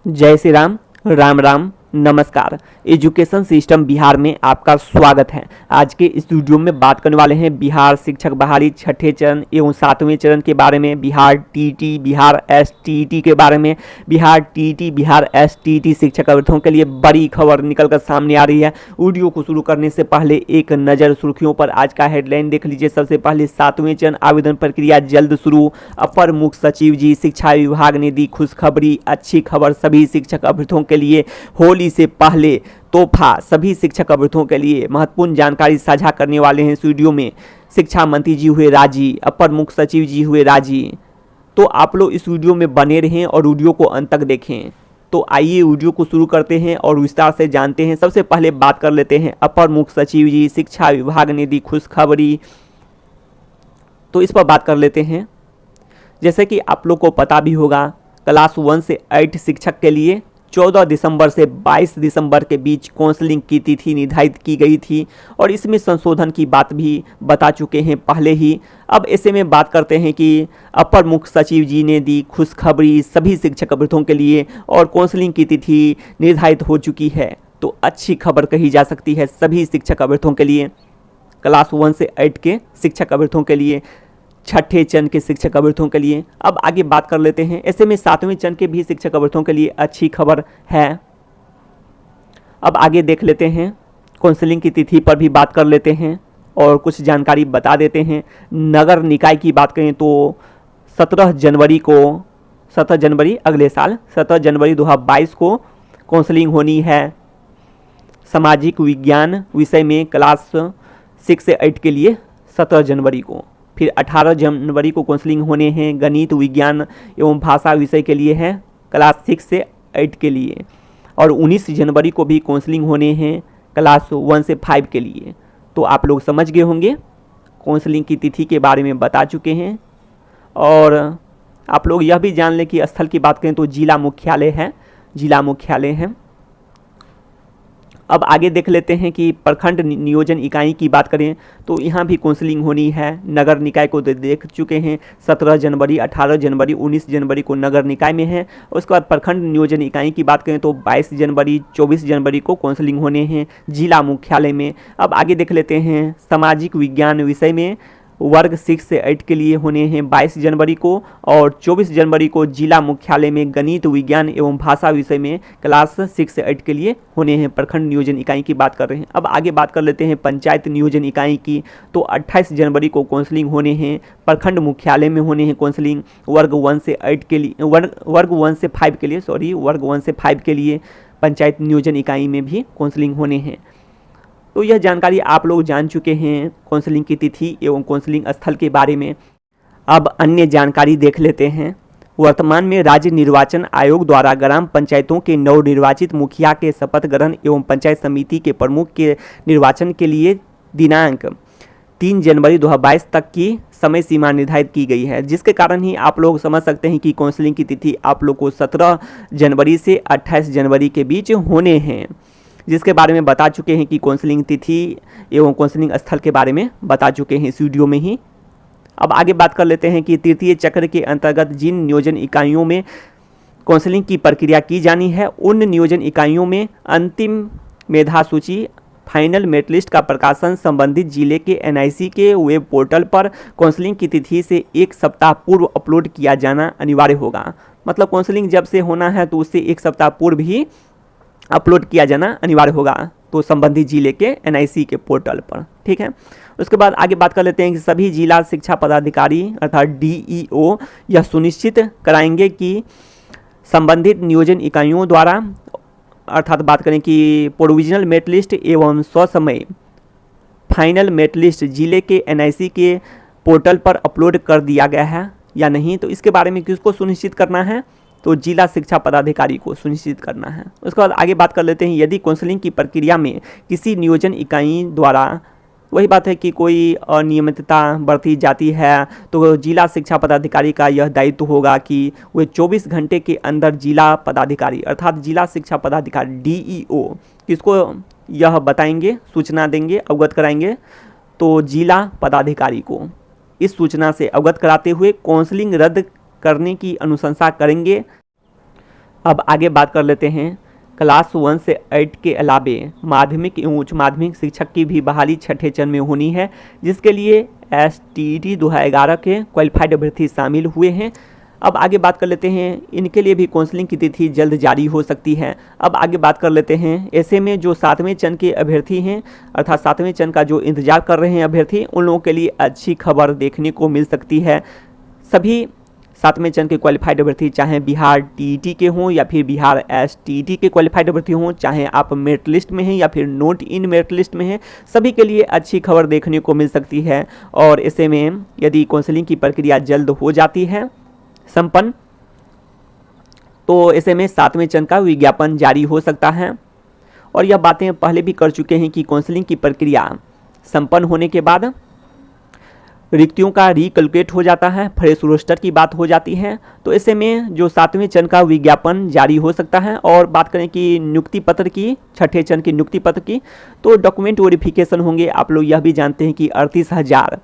जय श्री राम, राम राम, नमस्कार। Education system Bihar में आपका स्वागत है। आज के इस वीडियो में बात करने वाले हैं बिहार शिक्षक बहाली छठे चरण एवं सातवें चरण के बारे में, बिहार टीटी, बिहार एसटीटी के बारे में। बिहार टीटी, बिहार एसटीटी शिक्षक अभ्यर्थियों के लिए बड़ी खबर निकलकर सामने आ रही है। वीडियो को शुरू करने से पहले एक नज़र सुर्खियों पर आज का हेडलाइन देख लीजिए। सबसे पहले सातवें चरण आवेदन प्रक्रिया जल्द शुरू, अपर मुख्य सचिव जी शिक्षा विभाग ने दी खुशखबरी। अच्छी खबर सभी शिक्षक अभ्यर्थियों के लिए, होली से पहले तोहफा सभी शिक्षक अभ्यर्थियों के लिए। महत्वपूर्ण जानकारी साझा करने वाले हैं इस वीडियो में। शिक्षा मंत्री जी हुए राजी, अपर मुख्य सचिव जी हुए राजी। तो आप लोग इस वीडियो में बने रहें और वीडियो को अंत तक देखें। तो आइए वीडियो को शुरू करते हैं और विस्तार से जानते हैं। सबसे पहले बात कर लेते हैं अपर मुख्य सचिव जी शिक्षा विभाग ने दी खुशखबरी, तो इस पर बात कर लेते हैं। जैसे कि आप लोग को पता भी होगा, क्लास 1 से 8 शिक्षक के लिए 14 दिसंबर से 22 दिसंबर के बीच काउंसलिंग की तिथि निर्धारित की गई थी और इसमें संशोधन की बात भी बता चुके हैं पहले ही। अब ऐसे में बात करते हैं कि अपर मुख्य सचिव जी ने दी खुशखबरी सभी शिक्षक अभ्यर्थियों के लिए और काउंसलिंग की तिथि निर्धारित हो चुकी है। तो अच्छी खबर कही जा सकती है सभी शिक्षक अभ्यर्थियों के लिए, क्लास 1 से 8 के शिक्षक अभ्यर्थियों के लिए, छठे चरण के शिक्षक अभ्यर्थियों के लिए। अब आगे बात कर लेते हैं। ऐसे में सातवें चरण के भी शिक्षक अभ्यर्थियों के लिए अच्छी खबर है। अब आगे देख लेते हैं, काउंसलिंग की तिथि पर भी बात कर लेते हैं और कुछ जानकारी बता देते हैं। नगर निकाय की बात करें तो 17 जनवरी अगले साल 17 जनवरी 2022 को काउंसलिंग होनी है। सामाजिक विज्ञान विषय में क्लास 6 से 8 के लिए 17 जनवरी को। फिर 18 जनवरी को काउंसलिंग होने हैं गणित विज्ञान एवं भाषा विषय के लिए है, क्लास 6 से 8 के लिए। और 19 जनवरी को भी काउंसलिंग होने हैं क्लास 1 से 5 के लिए। तो आप लोग समझ गए होंगे, काउंसलिंग की तिथि के बारे में बता चुके हैं। और आप लोग यह भी जान लें कि स्थल की बात करें तो जिला मुख्यालय है। अब आगे देख लेते हैं कि प्रखंड नियोजन इकाई की बात करें तो यहाँ भी काउंसलिंग होनी है। नगर निकाय को देख चुके हैं 17 जनवरी, 18 जनवरी, 19 जनवरी को नगर निकाय में है। उसके बाद प्रखंड नियोजन इकाई की बात करें तो 22 जनवरी, 24 जनवरी को काउंसलिंग होने हैं जिला मुख्यालय में। अब आगे देख लेते हैं सामाजिक विज्ञान विषय में वर्ग 6 से 8 के लिए होने हैं 22 जनवरी को और 24 जनवरी को जिला मुख्यालय में गणित विज्ञान एवं भाषा विषय में क्लास 6 से 8 के लिए होने हैं। प्रखंड नियोजन इकाई की बात कर रहे हैं। अब आगे बात कर लेते हैं पंचायत नियोजन इकाई की, तो 28 जनवरी को काउंसलिंग होने हैं। प्रखंड मुख्यालय में होने हैं काउंसलिंग वर्ग 1 से 5 के लिए पंचायत नियोजन इकाई में भी काउंसलिंग होने हैं। तो यह जानकारी आप लोग जान चुके हैं काउंसलिंग की तिथि एवं काउंसलिंग स्थल के बारे में। अब अन्य जानकारी देख लेते हैं। वर्तमान में राज्य निर्वाचन आयोग द्वारा ग्राम पंचायतों के नवनिर्वाचित मुखिया के शपथ ग्रहण एवं पंचायत समिति के प्रमुख के निर्वाचन के लिए दिनांक 3 जनवरी 2022 तक की समय सीमा निर्धारित की गई है, जिसके कारण ही आप लोग समझ सकते हैं कि काउंसलिंग की तिथि आप लोग को 17 जनवरी से 28 जनवरी के बीच होने हैं, जिसके बारे में बता चुके हैं कि काउंसलिंग तिथि एवं काउंसलिंग स्थल के बारे में बता चुके हैं इस वीडियो में ही। अब आगे बात कर लेते हैं कि तृतीय चक्र के अंतर्गत जिन नियोजन इकाइयों में काउंसलिंग की प्रक्रिया की जानी है उन नियोजन इकाइयों में अंतिम मेधा सूची फाइनल मेरिट लिस्ट का प्रकाशन संबंधित जिले के NIC के वेब पोर्टल पर काउंसलिंग की तिथि से 1 सप्ताह पूर्व अपलोड किया जाना अनिवार्य होगा। मतलब काउंसलिंग जब से होना है तो उससे 1 सप्ताह पूर्व ही अपलोड किया जाना अनिवार्य होगा, तो संबंधित जिले के NIC के पोर्टल पर। ठीक है। उसके बाद आगे बात कर लेते हैं कि सभी जिला शिक्षा पदाधिकारी अर्थात DEO यह सुनिश्चित कराएंगे कि संबंधित नियोजन इकाइयों द्वारा अर्थात बात करें कि प्रोविजनल मेरिट लिस्ट एवं ससमय फाइनल मेरिट लिस्ट जिले के NIC के पोर्टल पर अपलोड कर दिया गया है या नहीं। तो इसके बारे में किसको सुनिश्चित करना है, तो जिला शिक्षा पदाधिकारी को सुनिश्चित करना है। उसके बाद आगे बात कर लेते हैं यदि काउंसलिंग की प्रक्रिया में किसी नियोजन इकाई द्वारा वही बात है कि कोई अनियमितता बरती जाती है तो जिला शिक्षा पदाधिकारी का यह दायित्व होगा कि वे 24 घंटे के अंदर जिला पदाधिकारी अर्थात जिला शिक्षा पदाधिकारी DEO किसको यह बताएंगे, सूचना देंगे, अवगत कराएंगे, तो जिला पदाधिकारी को इस सूचना से अवगत कराते हुए काउंसलिंग रद्द करने की अनुशंसा करेंगे अब आगे बात कर लेते हैं क्लास 1 से 8 के अलावे माध्यमिक एवं उच्च माध्यमिक शिक्षक की भी बहाली छठे चरण में होनी है, जिसके लिए STET 2011 के क्वालिफाइड अभ्यर्थी शामिल हुए हैं। अब आगे बात कर लेते हैं, इनके लिए भी काउंसलिंग की तिथि जल्द जारी हो सकती है। अब आगे बात कर लेते हैं, ऐसे में जो 7वें चरण के अभ्यर्थी हैं अर्थात 7वें चरण का जो इंतजार कर रहे हैं अभ्यर्थी, उन लोगों के लिए अच्छी खबर देखने को मिल सकती है। सभी 7वें चरण के क्वालिफाइड अभ्यर्थी, चाहे बिहार TET के हों या फिर बिहार STET के क्वालिफाइड अभ्यर्थी हों, चाहे आप मेरिट लिस्ट में हैं या फिर नोट इन मेरिट लिस्ट में हैं, सभी के लिए अच्छी खबर देखने को मिल सकती है। और ऐसे में यदि काउंसलिंग की प्रक्रिया जल्द हो जाती है संपन्न, तो ऐसे में 7वें चरण का विज्ञापन जारी हो सकता है। और यह बातें पहले भी कर चुके हैं कि काउंसलिंग की प्रक्रिया संपन्न होने के बाद रिक्तियों का रिकैलकुलेट हो जाता है, फ्रेश रोस्टर की बात हो जाती है। तो ऐसे में जो 7वें चरण का विज्ञापन जारी हो सकता है। और बात करें कि नियुक्ति पत्र की, छठे चरण की नियुक्ति पत्र की, तो डॉक्यूमेंट वेरिफिकेशन होंगे। आप लोग यह भी जानते हैं कि 38,000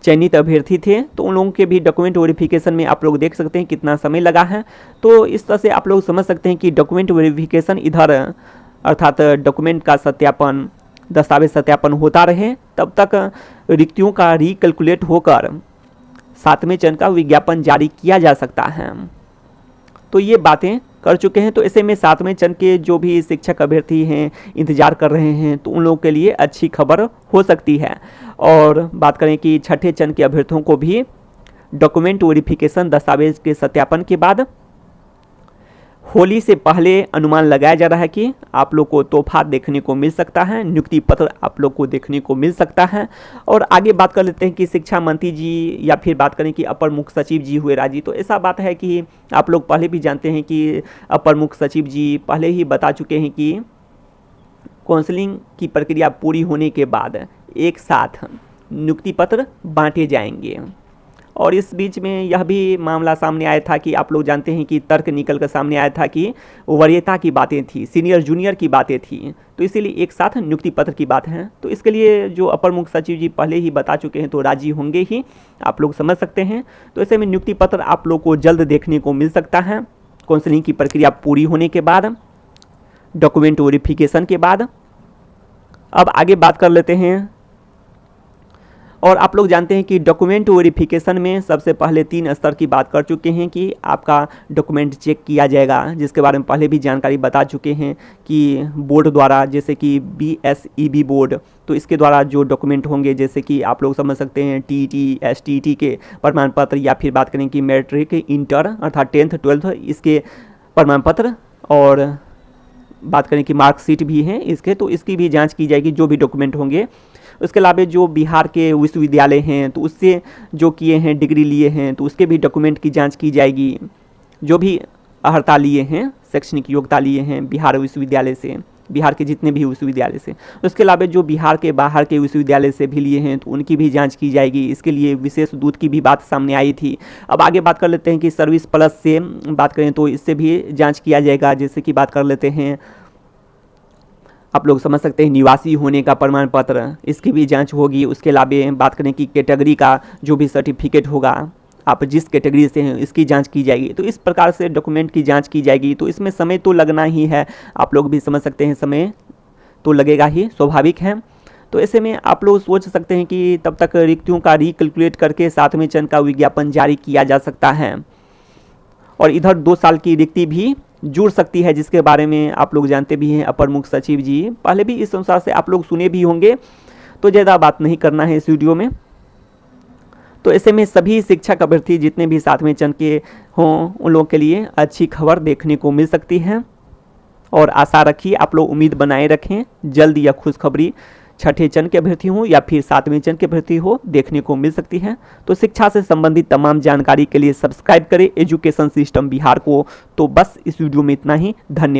चयनित अभ्यर्थी थे, तो उन लोगों के भी डॉक्यूमेंट वेरिफिकेशन में आप लोग देख सकते हैं कितना समय लगा है। तो इस तरह से आप लोग समझ सकते हैं कि डॉक्यूमेंट वेरिफिकेशन इधर अर्थात डॉक्यूमेंट का सत्यापन, दस्तावेज सत्यापन होता रहे, तब तक रिक्तियों का रिकैलकुलेट होकर 7वें चरण का विज्ञापन जारी किया जा सकता है। तो ये बातें कर चुके हैं। तो ऐसे में 7वें चरण के जो भी शिक्षक अभ्यर्थी हैं, इंतजार कर रहे हैं, तो उन लोगों के लिए अच्छी खबर हो सकती है। और बात करें कि छठे चरण के अभ्यर्थियों को भी डॉक्यूमेंट वेरिफिकेशन, दस्तावेज के सत्यापन के बाद होली से पहले अनुमान लगाया जा रहा है कि आप लोग को तोहफा देखने को मिल सकता है, नियुक्ति पत्र आप लोग को देखने को मिल सकता है। और आगे बात कर लेते हैं कि शिक्षा मंत्री जी या फिर बात करें कि अपर मुख्य सचिव जी हुए राजी। तो ऐसा बात है कि आप लोग पहले भी जानते हैं कि अपर मुख्य सचिव जी पहले ही बता चुके हैं कि काउंसलिंग की प्रक्रिया पूरी होने के बाद एक साथ नियुक्ति पत्र बांटे जाएंगे। और इस बीच में यह भी मामला सामने आया था कि आप लोग जानते हैं कि तर्क निकल कर सामने आया था कि वरीयता की बातें थी, सीनियर जूनियर की बातें थी, तो इसीलिए एक साथ नियुक्ति पत्र की बात है। तो इसके लिए जो अपर मुख्य सचिव जी पहले ही बता चुके हैं, तो राजी होंगे ही, आप लोग समझ सकते हैं। तो ऐसे में नियुक्ति पत्र आप लोग को जल्द देखने को मिल सकता है, काउंसलिंग की प्रक्रिया पूरी होने के बाद, डॉक्यूमेंट वेरिफिकेशन के बाद। अब आगे बात कर लेते हैं, और आप लोग जानते हैं कि डॉक्यूमेंट वेरिफिकेशन में सबसे पहले 3 स्तर की बात कर चुके हैं कि आपका डॉक्यूमेंट चेक किया जाएगा, जिसके बारे में पहले भी जानकारी बता चुके हैं कि बोर्ड द्वारा, जैसे कि BSEB बोर्ड, तो इसके द्वारा जो डॉक्यूमेंट होंगे, जैसे कि आप लोग समझ सकते हैं TET STET के प्रमाण पत्र, या फिर बात करें कि मैट्रिक, इंटर अर्थात 10th 12th इसके प्रमाण पत्र, और बात करें कि मार्कशीट भी हैं इसके, तो इसकी भी जाँच की जाएगी जो भी डॉक्यूमेंट होंगे। उसके अलावा जो बिहार के विश्वविद्यालय हैं, तो उससे जो किए हैं, डिग्री लिए हैं, तो उसके भी डॉक्यूमेंट की जांच की जाएगी। जो भी अर्हता लिए हैं, शैक्षणिक योग्यता लिए हैं बिहार विश्वविद्यालय से, बिहार के जितने भी विश्वविद्यालय से, उसके अलावा जो बिहार के बाहर के विश्वविद्यालय से भी लिए हैं, तो उनकी भी जांच की जाएगी। इसके लिए विशेष दूत की भी बात सामने आई थी। अब आगे बात कर लेते हैं कि सर्विस प्लस से बात करें तो इससे भी जाँच किया जाएगा। जैसे कि बात कर लेते हैं, आप लोग समझ सकते हैं निवासी होने का प्रमाण पत्र, इसकी भी जांच होगी। उसके अलावा बात करें कि कैटेगरी का जो भी सर्टिफिकेट होगा, आप जिस कैटेगरी से हैं, इसकी जांच की जाएगी। तो इस प्रकार से डॉक्यूमेंट की जांच की जाएगी। तो इसमें समय तो लगना ही है, आप लोग भी समझ सकते हैं, समय तो लगेगा ही, स्वाभाविक है। तो ऐसे में आप लोग सोच सकते हैं कि तब तक रिक्तियों का रिकैलकुलेट करके 7वें चरण का विज्ञापन जारी किया जा सकता है। और इधर 2 साल की रिक्ति भी जुड़ सकती है, जिसके बारे में आप लोग जानते भी हैं। अपर मुख्य सचिव जी पहले भी इस अनुसार से आप लोग सुने भी होंगे, तो ज़्यादा बात नहीं करना है इस वीडियो में। तो ऐसे में सभी शिक्षक अभ्यर्थी जितने भी 7वें चरण के हों, उन लोगों के लिए अच्छी खबर देखने को मिल सकती है। और आशा रखिए, आप लोग उम्मीद बनाए रखें, जल्द यह खुशखबरी छठे चरण के अभ्यर्थी हो या फिर 7वें चरण के अभ्यर्थी हो, देखने को मिल सकती है। तो शिक्षा से संबंधित तमाम जानकारी के लिए सब्सक्राइब करें एजुकेशन सिस्टम बिहार को। तो बस इस वीडियो में इतना ही, धन्यवाद।